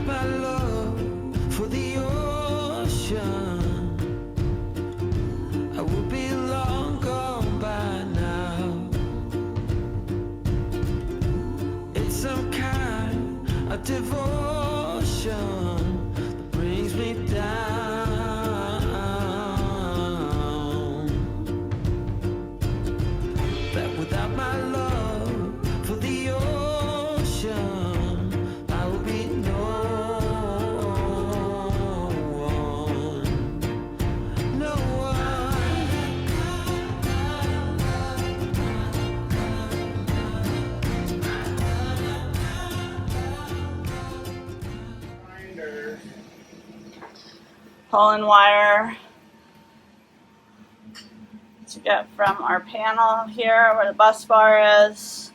my love for the ocean, I would be long gone by now. It's some kind of devotion that brings me down. That without my love for the ocean, I will be no one, no Pulling wire to get from our panel here where the bus bar is.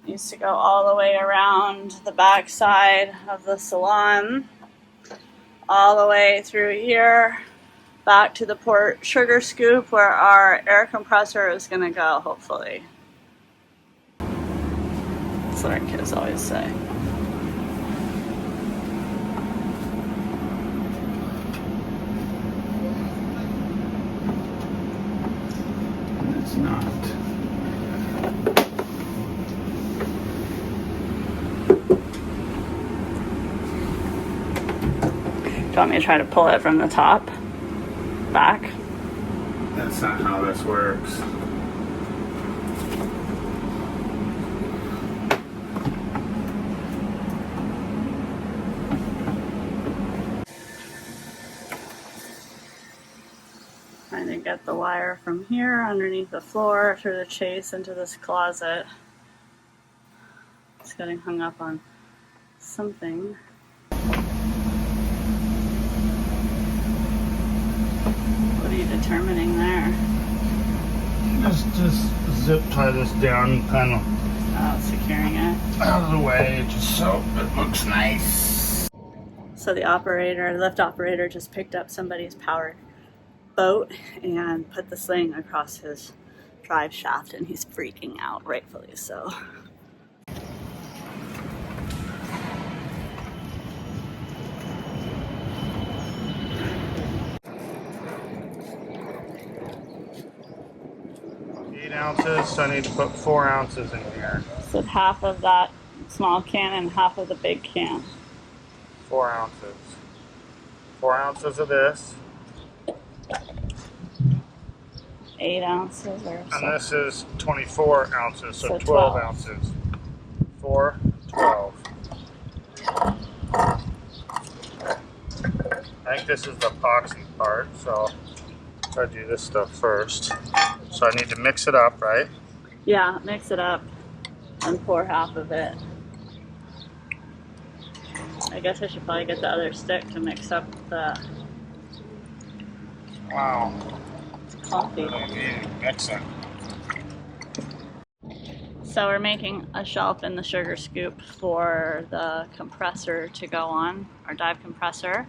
Needs to go all the way around the back side of the salon, all the way through here, back to the port sugar scoop where our air compressor is going to go, hopefully. That's what our kids always say. It's not. Do you want me to try to pull it from the top? Back? That's not how this works. Trying to get the wire from here underneath the floor through the chase into this closet. It's getting hung up on something. What are you determining there? Just zip tie this down, kind of Securing it. out of the way, just so it looks nice. So the lift operator just picked up somebody's powered boat and put the sling across his drive shaft, and he's freaking out, rightfully so. Ounces, so I need to put 4 ounces in here. So half of that small can and half of the big can. 4 ounces. 4 ounces of this. 8 ounces or so. And this is 24 ounces, so 12 ounces. 4, 12. I think this is the epoxy part, so I'll do this stuff first. So I need to mix it up, right? Yeah, mix it up and pour half of it. I guess I should probably get the other stick to mix up the... Wow. It's clumpy. Mixing. So we're making a shelf in the sugar scoop for the compressor to go on, our dive compressor.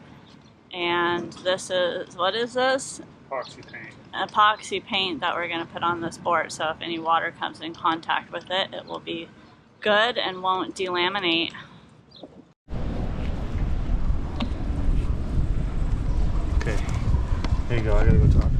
And this is, what is this? Epoxy paint. Epoxy paint that we're going to put on this board, so if any water comes in contact with it, it will be good and won't delaminate. Okay, there you go, I gotta go talk.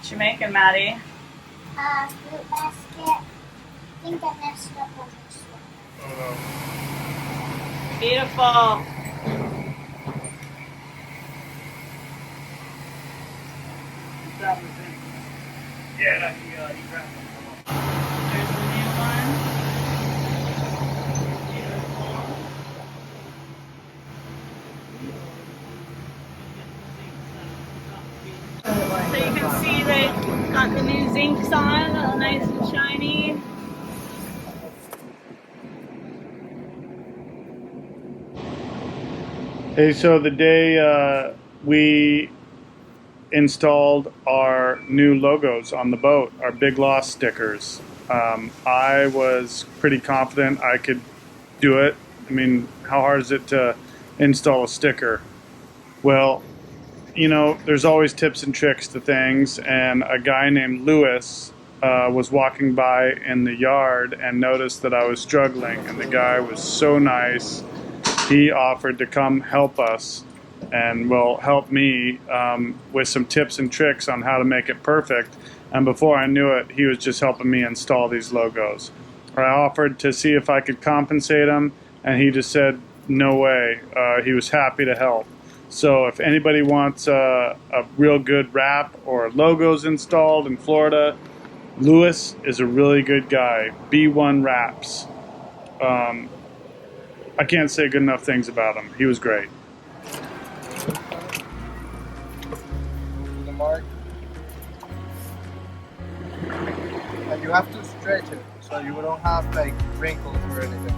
What you making, Maddie? Fruit basket. I think I messed up on this one. Beautiful. Yeah, he grabbed them. There's the new one. So you can see they got the new zincs on, all nice and shiny. Hey, so the day we installed our new logos on the boat, our Big Loss stickers, I was pretty confident I could do it. I mean, how hard is it to install a sticker? Well, you know, there's always tips and tricks to things, and a guy named Lewis was walking by in the yard and noticed that I was struggling, and the guy was so nice. He offered to come help us and will help me with some tips and tricks on how to make it perfect. And before I knew it, he was just helping me install these logos. I offered to see if I could compensate him, and he just said, no way. He was happy to help. So if anybody wants a real good wrap or logos installed in Florida, Lewis is a really good guy. B1 Wraps. I can't say good enough things about him. He was great. The mark. And you have to stretch it so you don't have like wrinkles or anything.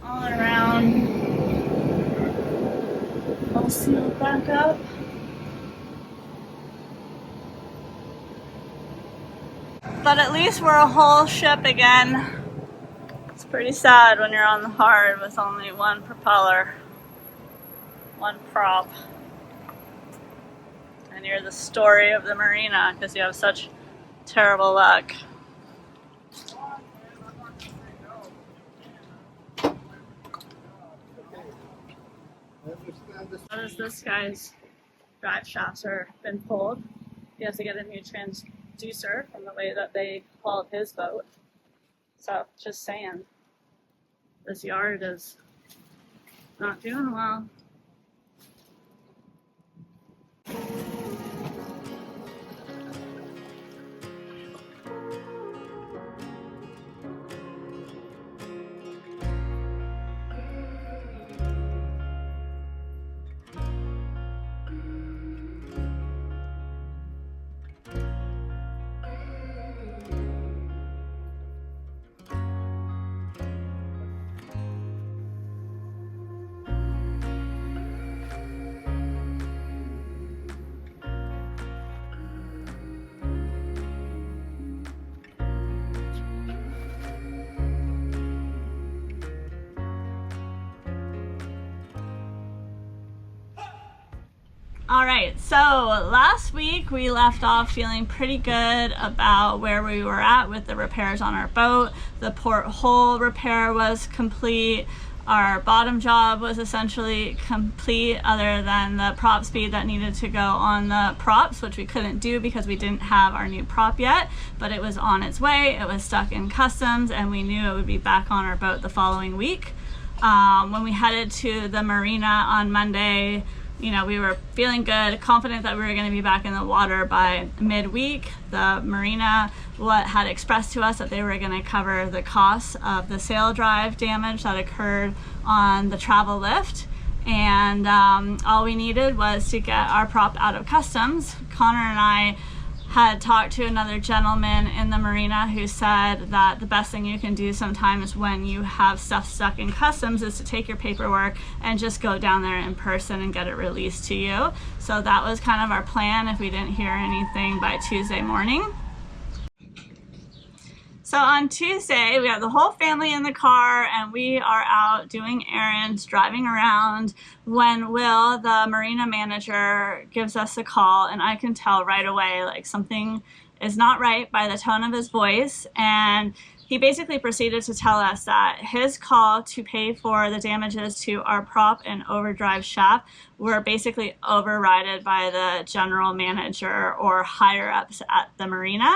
All around, all sealed back up. But at least we're a whole ship again. It's pretty sad when you're on the hard with only one propeller, one prop. And you're the story of the Marina because you have such terrible luck. Notice this guy's drive shafts are been pulled. He has to get a new transducer from the way that they hauled his boat. So just saying, this yard is not doing well. All right, so last week we left off feeling pretty good about where we were at with the repairs on our boat. The porthole repair was complete. Our bottom job was essentially complete other than the prop speed that needed to go on the props, which we couldn't do because we didn't have our new prop yet, but it was on its way. It was stuck in customs and we knew it would be back on our boat the following week. When we headed to the Marina on Monday, you know, we were feeling good, confident that we were going to be back in the water by midweek. The Marina had expressed to us that they were going to cover the costs of the sail drive damage that occurred on the travel lift. And all we needed was to get our prop out of customs. Connor and I had talked to another gentleman in the marina who said that the best thing you can do sometimes when you have stuff stuck in customs is to take your paperwork and just go down there in person and get it released to you. So that was kind of our plan if we didn't hear anything by Tuesday morning. So on Tuesday, we have the whole family in the car and we are out doing errands, driving around, when Will, the marina manager, gives us a call, and I can tell right away, like, something is not right by the tone of his voice. And he basically proceeded to tell us that his call to pay for the damages to our prop and overdrive shaft were basically overridden by the general manager or higher ups at the marina,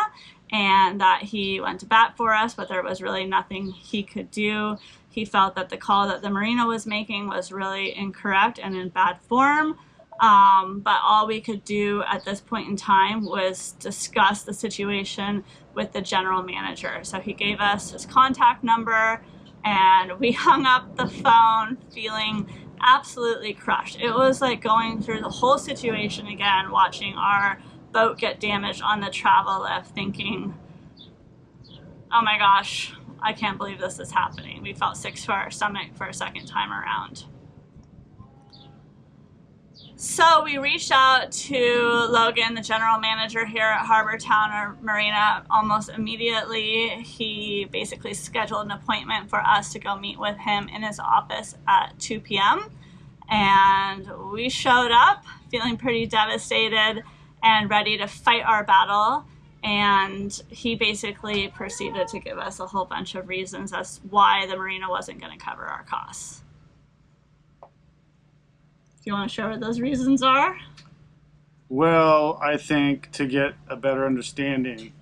and that he went to bat for us, but there was really nothing he could do. He felt that the call that the marina was making was really incorrect and in bad form. But all we could do at this point in time was discuss the situation with the general manager. So he gave us his contact number and we hung up the phone feeling absolutely crushed. It was like going through the whole situation again, watching our boat get damaged on the travel lift, thinking, oh my gosh, I can't believe this is happening. We felt sick to our stomach for a second time around. So we reached out to Logan, the general manager here at Harbor Town or Marina, almost immediately. He basically scheduled an appointment for us to go meet with him in his office at 2 p.m. And we showed up feeling pretty devastated and ready to fight our battle, and he basically proceeded to give us a whole bunch of reasons as why the marina wasn't going to cover our costs. Do you want to share what those reasons are? Well, I think to get a better understanding,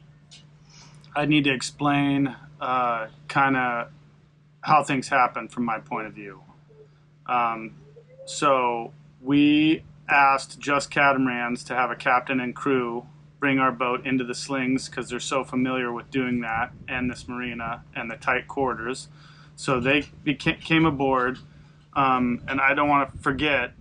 I need to explain kind of how things happen from my point of view. So we asked Just Catamarans to have a captain and crew bring our boat into the slings because they're so familiar with doing that and this marina and the tight quarters. So they came aboard, and I don't want to forget,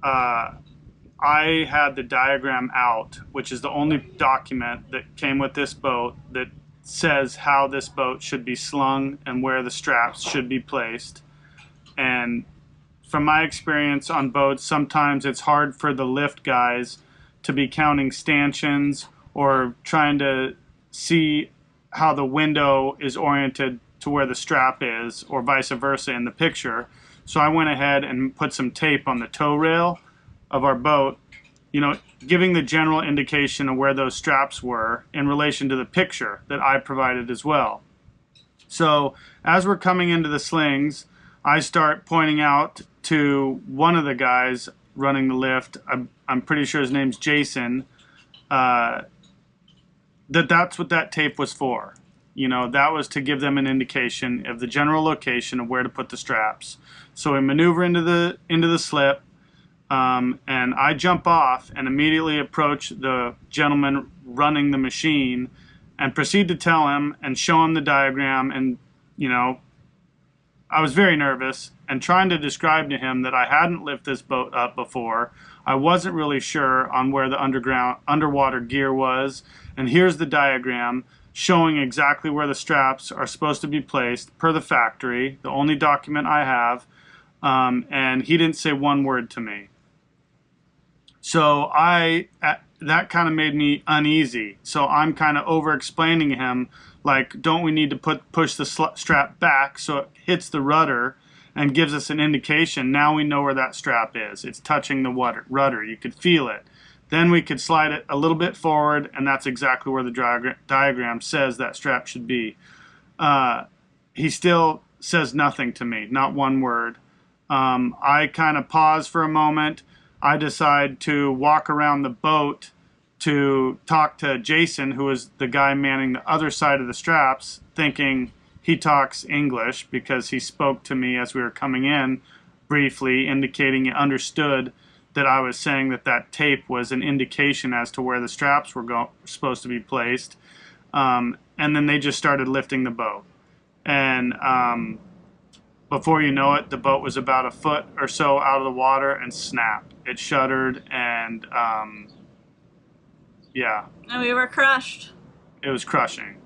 I had the diagram out, which is the only document that came with this boat that says how this boat should be slung and where the straps should be placed. And from my experience on boats, sometimes it's hard for the lift guys to be counting stanchions or trying to see how the window is oriented to where the strap is, or vice versa in the picture. So I went ahead and put some tape on the tow rail of our boat, giving the general indication of where those straps were in relation to the picture that I provided as well. So as we're coming into the slings, I start pointing out to one of the guys running the lift, I'm pretty sure his name's Jason, that's what that tape was for. That was to give them an indication of the general location of where to put the straps. So we maneuver into the slip, and I jump off and immediately approach the gentleman running the machine and proceed to tell him and show him the diagram. And I was very nervous and trying to describe to him that I hadn't lifted this boat up before. I wasn't really sure on where the underwater gear was. And here's the diagram showing exactly where the straps are supposed to be placed per the factory, the only document I have. And he didn't say one word to me. So that kind of made me uneasy. So I'm kind of over-explaining to him, like, don't we need to push the strap back so it hits the rudder and gives us an indication? Now we know where that strap is. It's touching the rudder. You could feel it. Then we could slide it a little bit forward, and that's exactly where the diagram says that strap should be. He still says nothing to me, not one word. I kind of pause for a moment. I decide to walk around the boat to talk to Jason, who is the guy manning the other side of the straps, thinking he talks English because he spoke to me as we were coming in briefly, indicating he understood that I was saying that tape was an indication as to where the straps were supposed to be placed. And then they just started lifting the boat. And before you know it, the boat was about a foot or so out of the water and snapped. It shuddered, and Yeah, And we were crushed. it was crushing.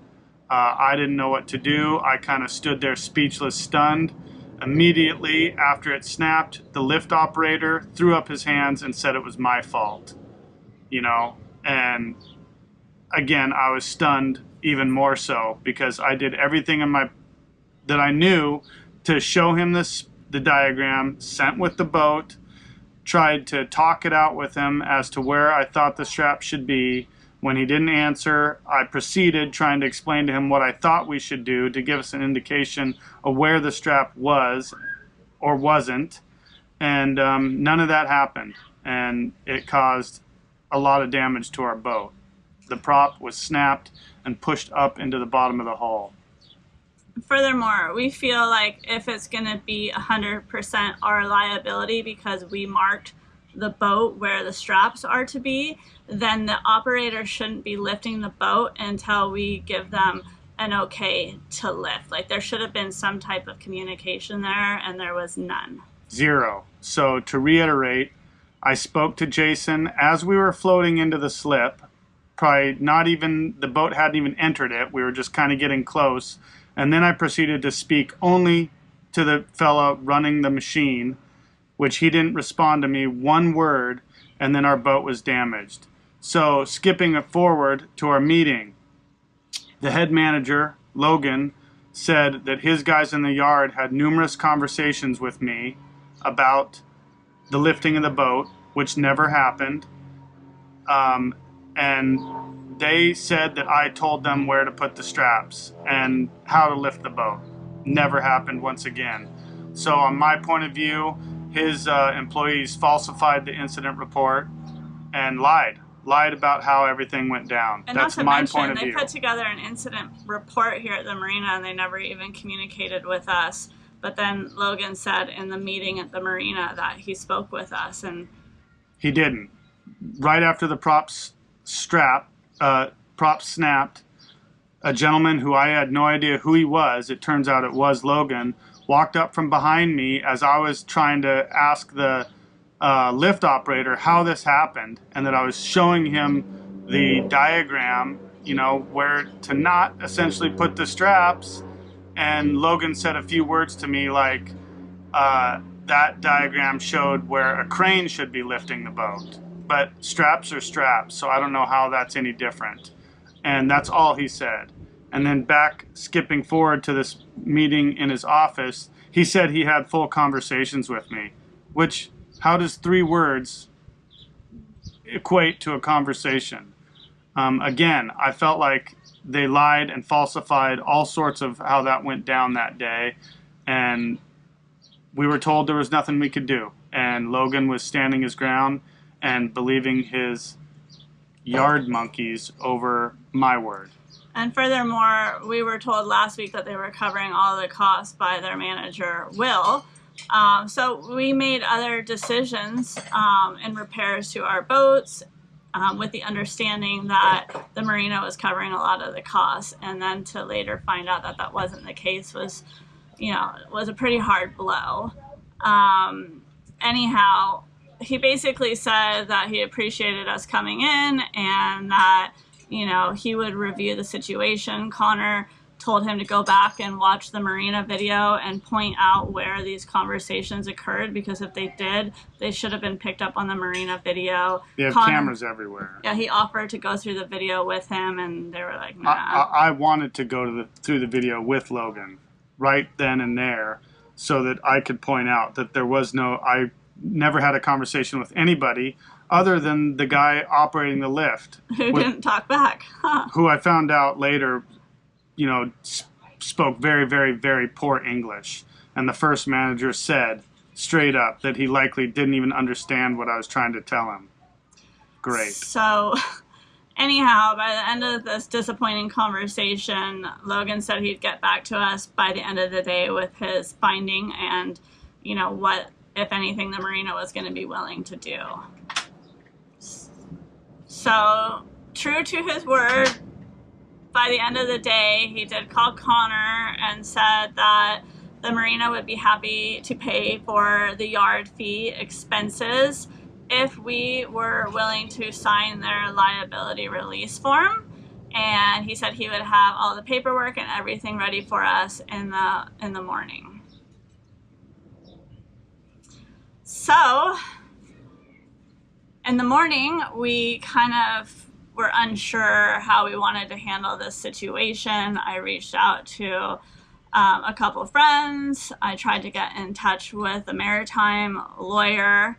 I didn't know what to do. I kind of stood there speechless, stunned. Immediately after it snapped, the lift operator threw up his hands and said it was my fault. You know, and again, I was stunned even more so because I did everything that I knew to show him the diagram, sent with the boat, tried to talk it out with him as to where I thought the strap should be. When he didn't answer, I proceeded trying to explain to him what I thought we should do to give us an indication of where the strap was or wasn't. And none of that happened. And it caused a lot of damage to our boat. The prop was snapped and pushed up into the bottom of the hull. Furthermore, we feel like if it's going to be 100% our liability because we marked the boat where the straps are to be, then the operator shouldn't be lifting the boat until we give them an okay to lift. Like, there should have been some type of communication there, and there was none. Zero. So to reiterate, I spoke to Jason as we were floating into the slip. Probably not even, the boat hadn't even entered it. We were just kind of getting close. And then I proceeded to speak only to the fella running the machine, which he didn't respond to me one word, and then our boat was damaged. So skipping it forward to our meeting, the head manager, Logan, said that his guys in the yard had numerous conversations with me about the lifting of the boat, which never happened. And they said that I told them where to put the straps and how to lift the boat. Never happened once again. So on my point of view, his employees falsified the incident report and lied about how everything went down. And that's not to my mention, point of they view. put together an incident report here at the marina, and they never even communicated with us. But then Logan said in the meeting at the marina that he spoke with us, and He didn't. Right after the prop snapped, a gentleman who I had no idea who he was, it turns out it was Logan, walked up from behind me as I was trying to ask the lift operator how this happened, and that I was showing him the diagram, you know, where to not essentially put the straps. And Logan said a few words to me like, that diagram showed where a crane should be lifting the boat. But straps are straps, so I don't know how that's any different. And that's all he said. And then skipping forward to this meeting in his office, he said he had full conversations with me, which, how does 3 words equate to a conversation? Again, I felt like they lied and falsified all sorts of how that went down that day. And we were told there was nothing we could do. And Logan was standing his ground and believing his yard monkeys over my word. And furthermore, we were told last week that they were covering all the costs by their manager, Will. So we made other decisions in repairs to our boats with the understanding that the marina was covering a lot of the costs. And then to later find out that that wasn't the case was a pretty hard blow. Anyhow, he basically said that he appreciated us coming in and that, he would review the situation. Connor told him to go back and watch the Marina video and point out where these conversations occurred, because if they did, they should have been picked up on the Marina video. They have Connor, cameras everywhere. Yeah, he offered to go through the video with him, and they were like, nah. I wanted to go through the video with Logan right then and there so that I could point out that I never had a conversation with anybody other than the guy operating the lift. Who didn't talk back. Who I found out later, spoke very, very, very poor English. And the first manager said straight up that he likely didn't even understand what I was trying to tell him. Great. So, anyhow, by the end of this disappointing conversation, Logan said he'd get back to us by the end of the day with his finding and, what, if anything, the marina was going to be willing to do. So, true to his word, by the end of the day, he did call Connor and said that the marina would be happy to pay for the yard fee expenses if we were willing to sign their liability release form, and he said he would have all the paperwork and everything ready for us in the morning. So in the morning, we kind of were unsure how we wanted to handle this situation. I reached out to a couple of friends. I tried to get in touch with a maritime lawyer,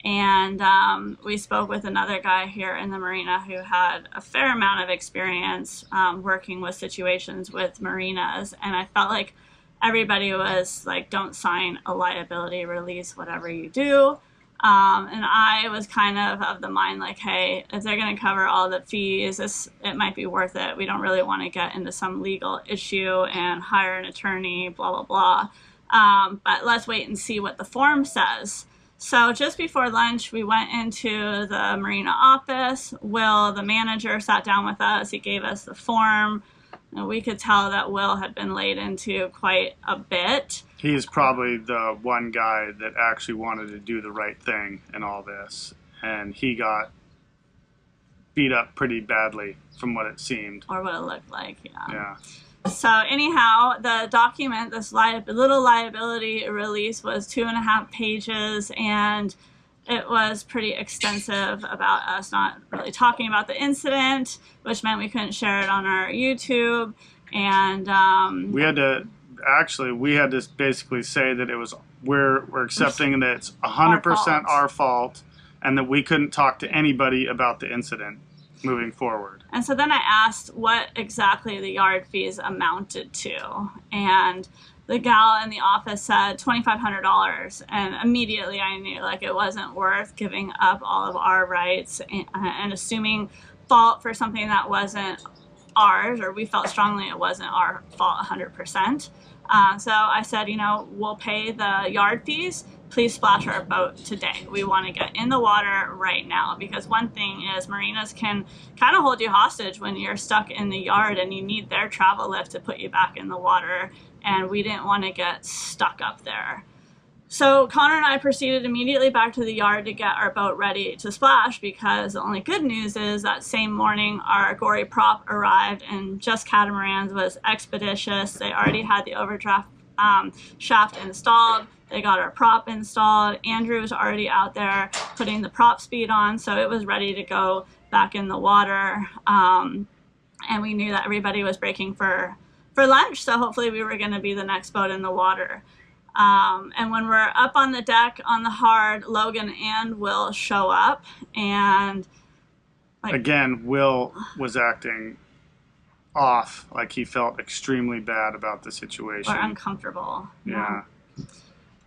and we spoke with another guy here in the marina who had a fair amount of experience working with situations with marinas, and I felt like everybody was like, don't sign a liability release, whatever you do. And I was kind of the mind like, hey, if they're going to cover all the fees, it might be worth it. We don't really want to get into some legal issue and hire an attorney, blah, blah, blah. But let's wait and see what the form says. So just before lunch, we went into the marina office. Will, the manager, sat down with us. He gave us the form. And we could tell that Will had been laid into quite a bit. He's probably the one guy that actually wanted to do the right thing in all this. And he got beat up pretty badly from what it seemed. Or what it looked like, yeah. Yeah. So anyhow, the document, this little liability release was 2.5 pages, and it was pretty extensive about us not really talking about the incident, which meant we couldn't share it on our YouTube. And we had to basically say that it was we're accepting that it's 100% our fault, and that we couldn't talk to anybody about the incident moving forward. And so then I asked what exactly the yard fees amounted to, and the gal in the office said $2,500, and immediately I knew like it wasn't worth giving up all of our rights and assuming fault for something that wasn't ours, or we felt strongly it wasn't our fault 100%. So I said, we'll pay the yard fees. Please splash our boat today. We want to get in the water right now, because one thing is marinas can kind of hold you hostage when you're stuck in the yard and you need their travel lift to put you back in the water, and we didn't want to get stuck up there. So Connor and I proceeded immediately back to the yard to get our boat ready to splash, because the only good news is that same morning our gory prop arrived, and Just Catamarans was expeditious. They already had the overdraft shaft installed. They got our prop installed. Andrew was already out there putting the prop speed on, so it was ready to go back in the water. And we knew that everybody was breaking for lunch, so hopefully we were going to be the next boat in the water. And when we're up on the deck on the hard, Logan and Will show up, and again, Will was acting off, like he felt extremely bad about the situation. Or uncomfortable. Yeah.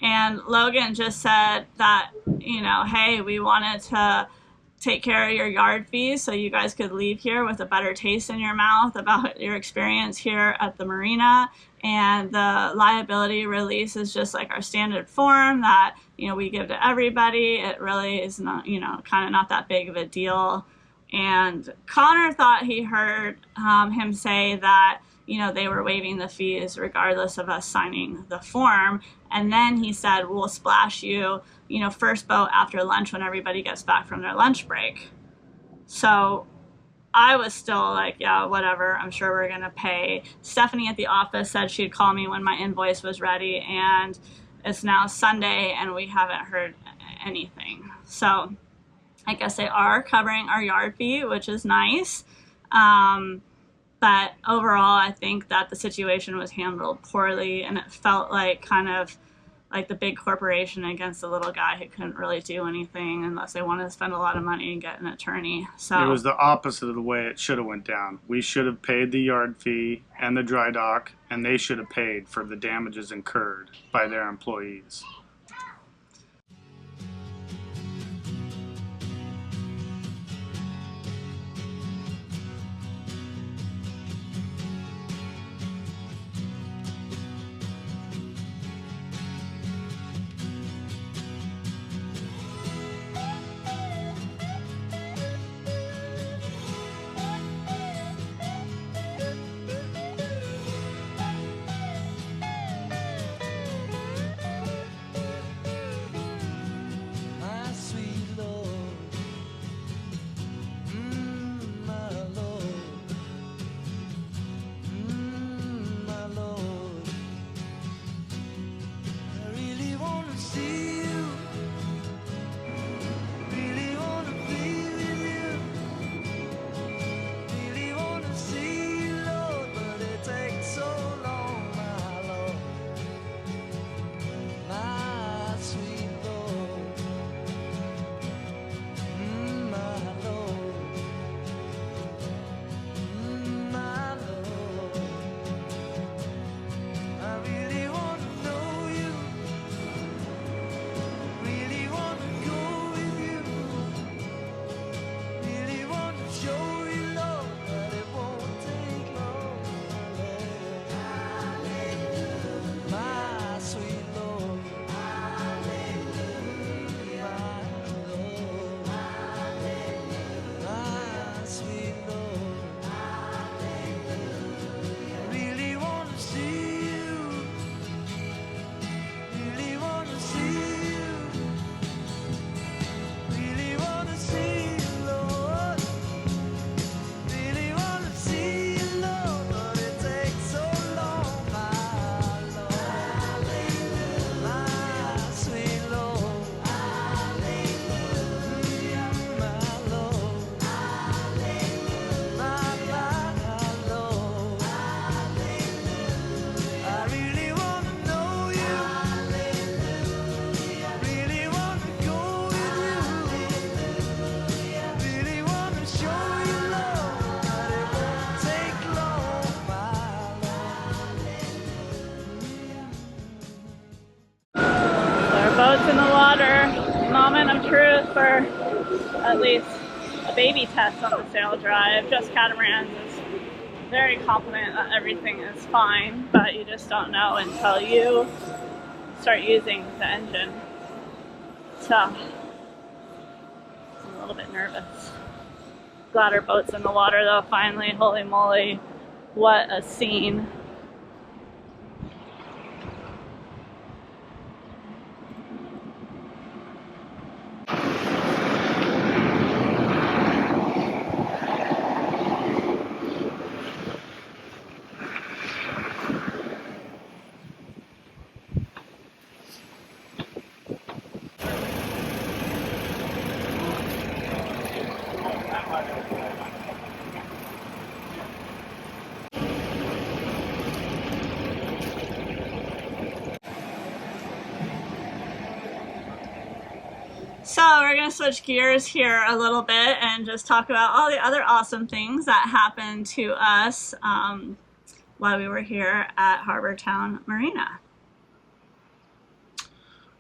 And Logan just said that, hey, we wanted to take care of your yard fees so you guys could leave here with a better taste in your mouth about your experience here at the marina. And the liability release is just like our standard form that, we give to everybody. It really is not, kind of not that big of a deal. And Connor thought he heard him say that, they were waiving the fees regardless of us signing the form. And then he said, we'll splash you, first boat after lunch when everybody gets back from their lunch break. So I was still like, yeah, whatever. I'm sure we're going to pay. Stephanie at the office said she'd call me when my invoice was ready. And it's now Sunday and we haven't heard anything. So I guess they are covering our yard fee, which is nice. But overall, I think that the situation was handled poorly, and it felt like kind of like the big corporation against the little guy who couldn't really do anything unless they wanted to spend a lot of money and get an attorney. So it was the opposite of the way it should have went down. We should have paid the yard fee and the dry dock, and they should have paid for the damages incurred by their employees. boats in the water. Moment of truth for at least a baby test on the sail drive. Just Catamarans is very confident that everything is fine, but you just don't know until you start using the engine. So I'm a little bit nervous. Glad our boat's in the water though, finally. Holy moly, what a scene. So we're going to switch gears here a little bit and just talk about all the other awesome things that happened to us while we were here at Harbor Town Marina.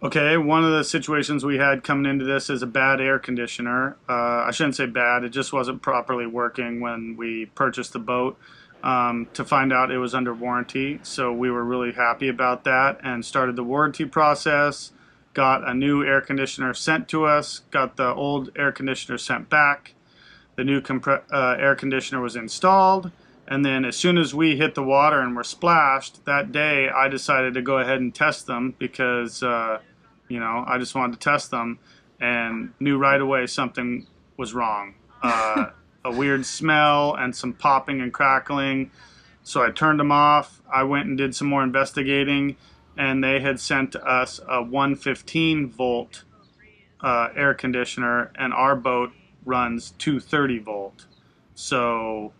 Okay, one of the situations we had coming into this is a bad air conditioner. I shouldn't say bad, it just wasn't properly working when we purchased the boat. To find out it was under warranty, so we were really happy about that and started the warranty process. Got a new air conditioner sent to us, got the old air conditioner sent back. The new air conditioner was installed, and then as soon as we hit the water and were splashed, that day I decided to go ahead and test them because, you know, I just wanted to test them and knew right away something was wrong. A weird smell and some popping and crackling. So I turned them off. I went and did some more investigating, and they had sent us a 115 volt air conditioner, and our boat runs 230 volt. So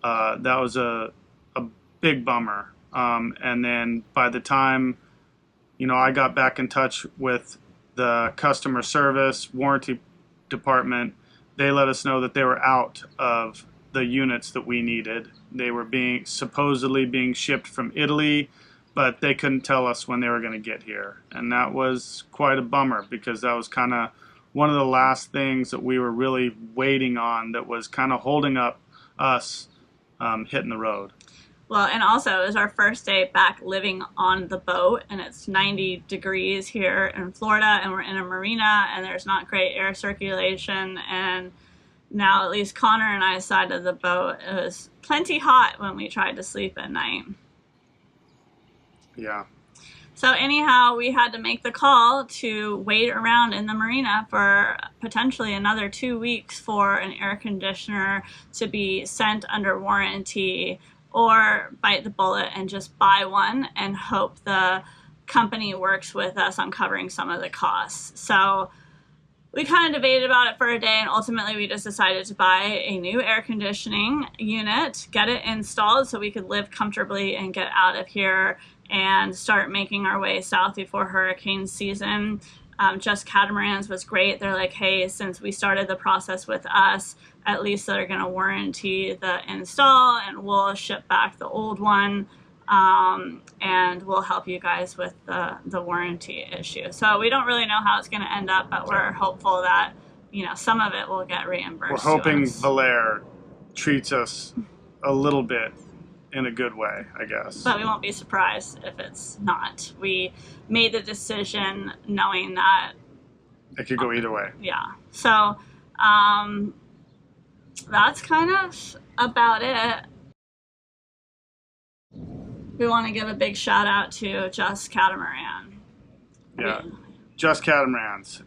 that was a big bummer. And then by the time, you know, I got back in touch with the customer service warranty department, they let us know that they were out of the units that we needed. They were supposedly being shipped from Italy, but they couldn't tell us when they were going to get here. And that was quite a bummer because that was kind of one of the last things that we were really waiting on that was kind of holding up us hitting the road. Well, and also it was our first day back living on the boat, and it's 90 degrees here in Florida, and we're in a marina, and there's not great air circulation. And now at least Connor and I's side of the boat, it was plenty hot when we tried to sleep at night. Yeah. So anyhow, we had to make the call to wait around in the marina for potentially another 2 weeks for an air conditioner to be sent under warranty, or bite the bullet and just buy one and hope the company works with us on covering some of the costs. So we kind of debated about it for a day, and ultimately we just decided to buy a new air conditioning unit, get it installed so we could live comfortably and get out of here and start making our way south before hurricane season. Just Catamarans was great. They're like, hey, since we started the process with us, at least they're going to warranty the install, and we'll ship back the old one, and we'll help you guys with the warranty issue. So we don't really know how it's going to end up, but we're hopeful that, you know, some of it will get reimbursed. We're hoping Valair treats us a little bit in a good way, I guess. But we won't be surprised if it's not. We made the decision knowing that it could go either way. Yeah. So that's kind of about it. We want to give a big shout out to Just Catamaran. Yeah. Just Catamarans.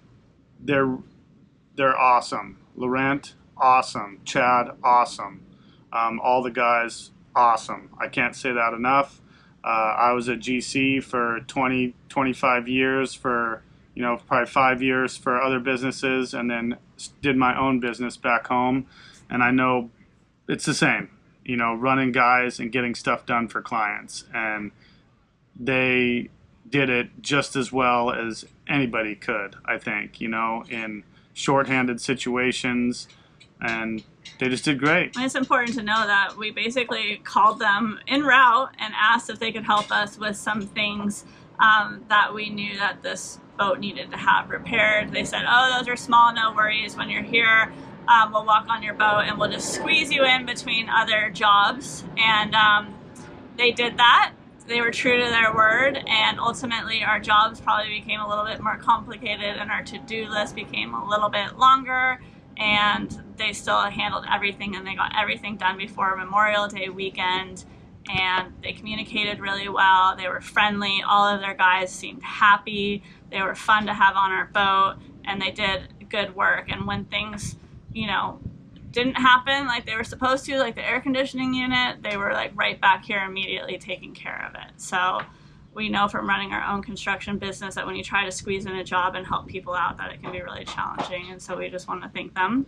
They're awesome. Laurent, awesome. Chad, awesome. All the guys, awesome. I can't say that enough. I was at GC for 25 years for, you know, probably 5 years for other businesses, and then did my own business back home. And I know it's the same, you know, running guys and getting stuff done for clients. And they did it just as well as anybody could, I think, you know, in shorthanded situations. And they just did great. And it's important to know that we basically called them en route and asked if they could help us with some things that we knew that this boat needed to have repaired. They said, oh, those are small, no worries. When you're here, we'll walk on your boat and we'll just squeeze you in between other jobs. And they did that. They were true to their word, and ultimately our jobs probably became a little bit more complicated and our to-do list became a little bit longer, and they still handled everything and they got everything done before Memorial Day weekend, and they communicated really well. They were friendly. All of their guys seemed happy. They were fun to have on our boat, and they did good work. And when things, you know, didn't happen like they were supposed to, like the air conditioning unit, they were like right back here immediately taking care of it. So we know from running our own construction business that when you try to squeeze in a job and help people out, that it can be really challenging. And so we just want to thank them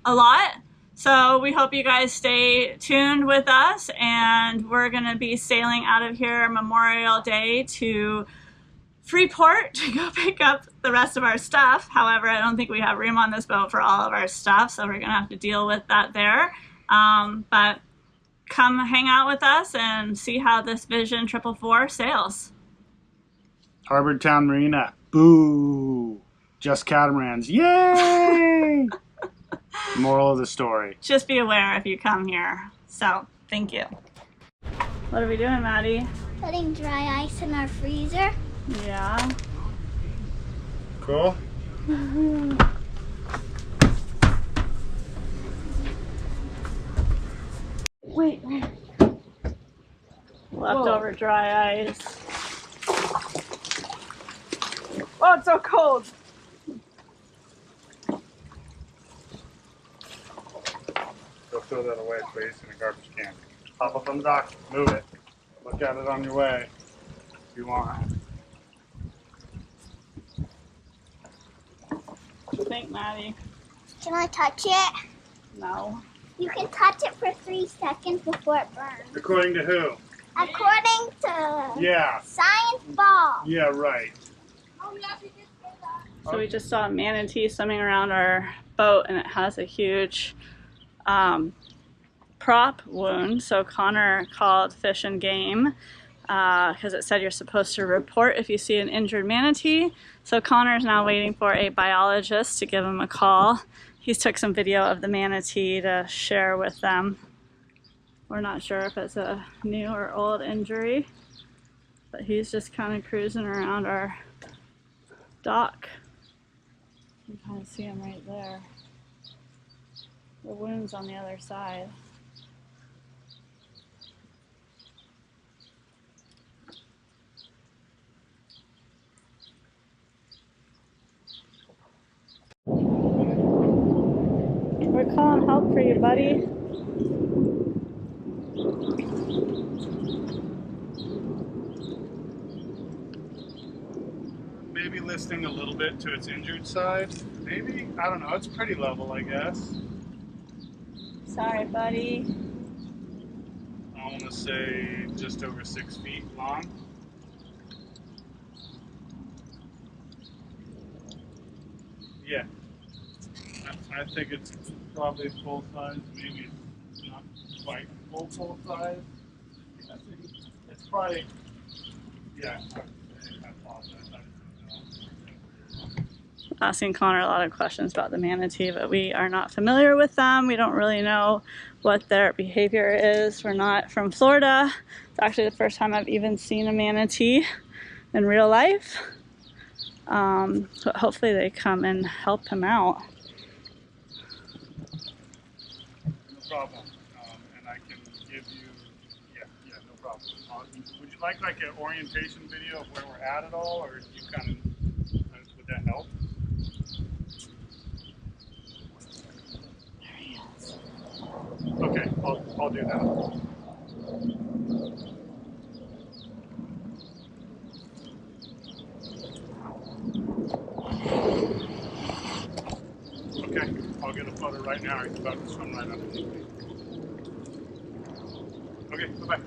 a lot. So we hope you guys stay tuned with us, and we're going to be sailing out of here Memorial Day to Freeport to go pick up the rest of our stuff. However, I don't think we have room on this boat for all of our stuff, so we're gonna have to deal with that there. But come hang out with us and see how this Vision 444 sails. Harbor Town Marina. Boo! Just catamarans. Yay! Moral of the story. Just be aware if you come here. So, thank you. What are we doing, Maddie? Putting dry ice in our freezer. Yeah. Cool. Wait. Leftover dry ice. Oh, it's so cold. Go throw that away, please, in a garbage can. Pop up on the dock. Move it. Look at it on your way if you want. What do you think, Maddie? Can I touch it? No. You can touch it for 3 seconds before it burns. According to who? According to Yeah. Science Ball. Yeah, right. So we just saw a manatee swimming around our boat, and it has a huge prop wound. So Connor called Fish and Game because it said you're supposed to report if you see an injured manatee. So Connor's now waiting for a biologist to give him a call. He took some video of the manatee to share with them. We're not sure if it's a new or old injury, but he's just kind of cruising around our dock. You can kind of see him right there. The wound's on the other side. We're calling help for you, buddy. Maybe listing a little bit to its injured side. Maybe, I don't know, it's pretty level, I guess. Sorry, buddy. I want to say just over 6 feet long. Yeah. I think it's probably full size, maybe it's not quite full size. I think it's probably, yeah. I apologize. Asking Connor a lot of questions about the manatee, but we are not familiar with them. We don't really know what their behavior is. We're not from Florida. It's actually the first time I've even seen a manatee in real life. But hopefully they come and help him out. No problem. And I can give you, yeah, no problem. Would you like an orientation video of where we're at all, or you kind of, would that help? There he is. Okay, I'll do that. Okay, I'll get a photo right now. He's about to swim right underneath me. Okay, bye-bye.